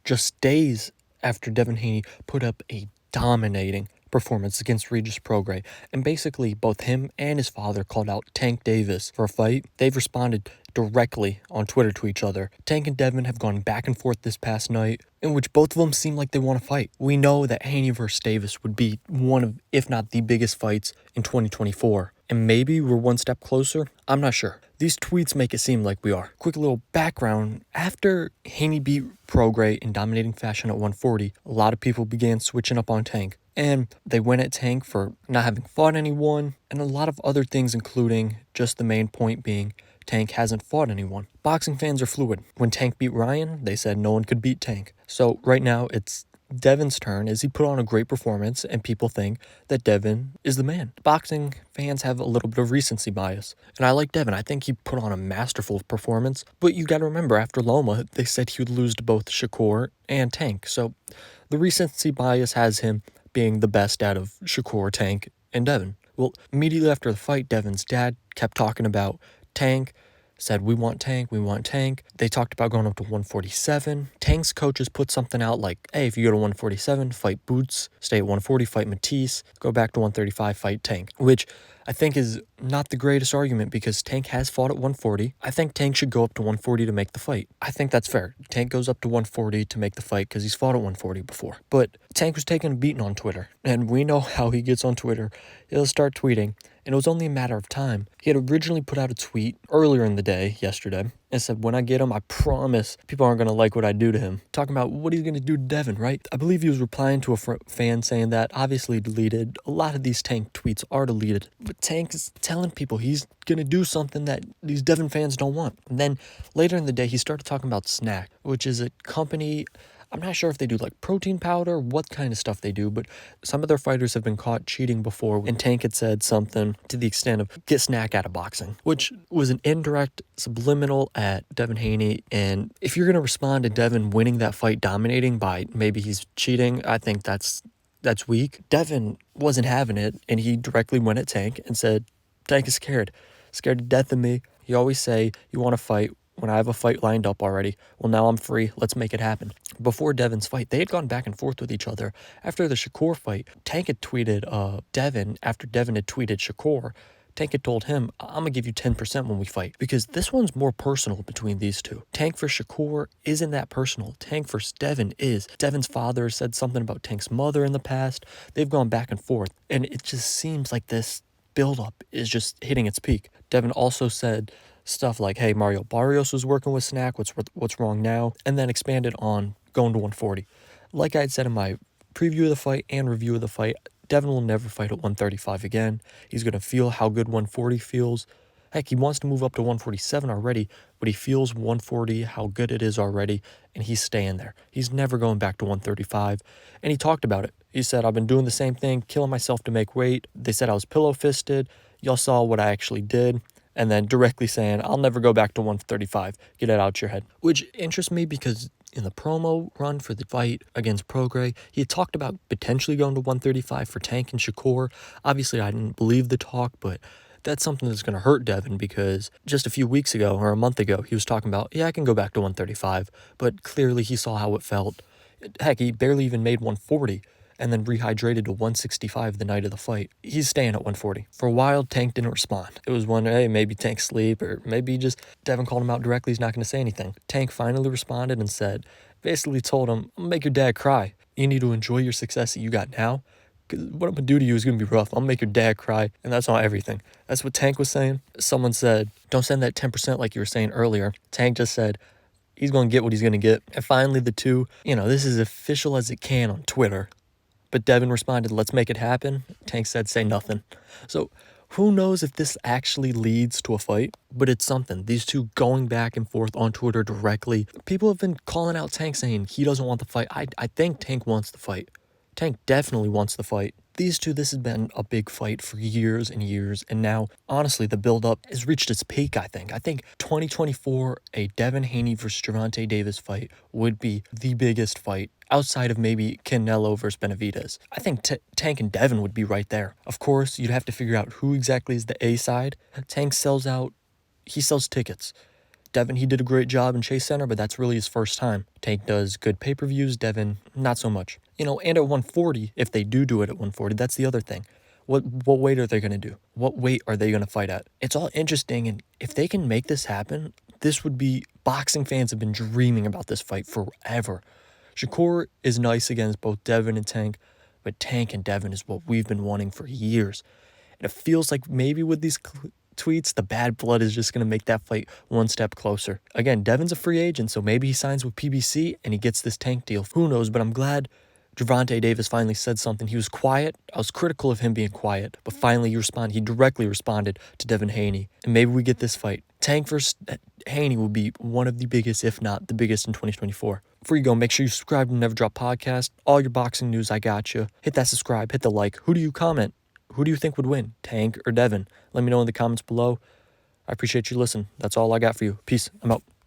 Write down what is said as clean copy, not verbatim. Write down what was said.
just days after Devin Haney put up a dominating performance against Regis Prograis, and basically both him and his father called out Tank Davis for a fight. They've responded directly on Twitter to each other. Tank and Devin have gone back and forth this past night, in which both of them seem like they want to fight. We know that Haney versus Davis would be one of, if not the biggest fights in 2024. And maybe we're one step closer? I'm not sure. These tweets make it seem like we are. Quick little background. After Haney beat Prograis in dominating fashion at 140, a lot of people began switching up on Tank. And they went at Tank for not having fought anyone, and a lot of other things, including just the main point being Tank hasn't fought anyone. Boxing fans are fluid. When Tank beat Ryan, they said no one could beat Tank. So right now it's Devin's turn as he put on a great performance, and people think that Devin is the man. Boxing fans have a little bit of recency bias, and I like Devin. I think he put on a masterful performance, but you gotta remember, after Loma, they said he would lose to both Shakur and Tank, so the recency bias has him being the best out of Shakur, Tank, and Devin. Well, immediately after the fight, Devin's dad kept talking about Tank, said, we want Tank, we want Tank. They talked about going up to 147. Tank's coaches put something out like, hey, if you go to 147, fight Boots, stay at 140, fight Matisse, go back to 135, fight Tank, which I think is not the greatest argument because Tank has fought at 140. I think Tank should go up to 140 to make the fight. I think that's fair. Tank goes up to 140 to make the fight because he's fought at 140 before. But Tank was taking a beating on Twitter, and we know how he gets on Twitter. He'll start tweeting, and it was only a matter of time. He had originally put out a tweet earlier in the day, yesterday, and said, when I get him, I promise people aren't going to like what I do to him. Talking about what he's going to do to Devin, right? I believe he was replying to a fan saying that, obviously deleted. A lot of these Tank tweets are deleted. But Tank is telling people he's going to do something that these Devin fans don't want. And then later in the day, he started talking about Snack, which is a company. I'm not sure if they do like protein powder, what kind of stuff they do, but some of their fighters have been caught cheating before, and Tank had said something to the extent of get Snack out of boxing, which was an indirect subliminal at Devin Haney. And if you're going to respond to Devin winning that fight dominating by maybe he's cheating, I think that's weak. Devin wasn't having it, and he directly went at Tank and said, Tank is scared to death of me. You always say you want to fight when I have a fight lined up already. Well, now I'm free. Let's make it happen. Before Devin's fight, they had gone back and forth with each other. After the Shakur fight, Tank had tweeted Devin, after Devin had tweeted Shakur, Tank had told him, I'm going to give you 10% when we fight, because this one's more personal between these two. Tank for Shakur isn't that personal. Tank for Devin is. Devin's father said something about Tank's mother in the past. They've gone back and forth, and it just seems like this buildup is just hitting its peak. Devin also said stuff like, hey, Mario Barrios was working with Snack, what's wrong now? And then expanded on going to 140. Like I had said in my preview of the fight and review of the fight, Devin will never fight at 135 again. He's going to feel how good 140 feels. Heck, he wants to move up to 147 already, but he feels 140, how good it is already, and he's staying there. He's never going back to 135, and he talked about it. He said, I've been doing the same thing, killing myself to make weight. They said I was pillow-fisted. Y'all saw what I actually did. And then directly saying, I'll never go back to 135. Get it out your head. Which interests me because in the promo run for the fight against Prograis, he had talked about potentially going to 135 for Tank and Shakur. Obviously, I didn't believe the talk, but that's something that's going to hurt Devin because just a few weeks ago or a month ago, he was talking about, yeah, I can go back to 135. But clearly he saw how it felt. Heck, he barely even made 140. And then rehydrated to 165 the night of the fight. He's staying at 140. For a while, Tank didn't respond. It was one, hey, maybe Tank sleep, or maybe just Devin called him out directly, he's not going to say anything. Tank finally responded and said, basically told him, I'm going to make your dad cry. You need to enjoy your success that you got now, because what I'm going to do to you is going to be rough. I'm going to make your dad cry, and that's not everything. That's what Tank was saying. Someone said, don't send that 10% like you were saying earlier. Tank just said, he's going to get what he's going to get. And finally, the two, this is official as it can on Twitter. But Devin responded, let's make it happen. Tank said, say nothing. So who knows if this actually leads to a fight, but it's something. These two going back and forth on Twitter directly. People have been calling out Tank saying he doesn't want the fight. I think Tank wants the fight. Tank definitely wants the fight. These two, this has been a big fight for years and years, and now, honestly, the build-up has reached its peak, I think. I think 2024, a Devin Haney versus Gervonta Davis fight would be the biggest fight outside of maybe Canelo versus Benavidez. I think Tank and Devin would be right there. Of course, you'd have to figure out who exactly is the A side. Tank sells tickets. Devin, he did a great job in Chase Center, but that's really his first time. Tank does good pay-per-views, Devin, not so much. And at 140, if they do it at 140, that's the other thing. What weight are they going to do? What weight are they going to fight at? It's all interesting, and if they can make this happen, this would be... Boxing fans have been dreaming about this fight forever. Shakur is nice against both Devin and Tank, but Tank and Devin is what we've been wanting for years. And it feels like maybe with these tweets, the bad blood is just going to make that fight one step closer. Again, Devin's a free agent, so maybe he signs with PBC and he gets this Tank deal. Who knows, but I'm glad Gervonta Davis finally said something. He was quiet. I was critical of him being quiet, but finally he directly responded to Devin Haney. And maybe we get this fight. Tank versus Haney will be one of the biggest, if not the biggest, in 2024. Before you go, make sure you subscribe to Never Drop Podcast. All your boxing news, I got you. Hit that subscribe, hit the like. Who do you comment? Who do you think would win, Tank or Devin? Let me know in the comments below. I appreciate you listening. That's all I got for you. Peace. I'm out.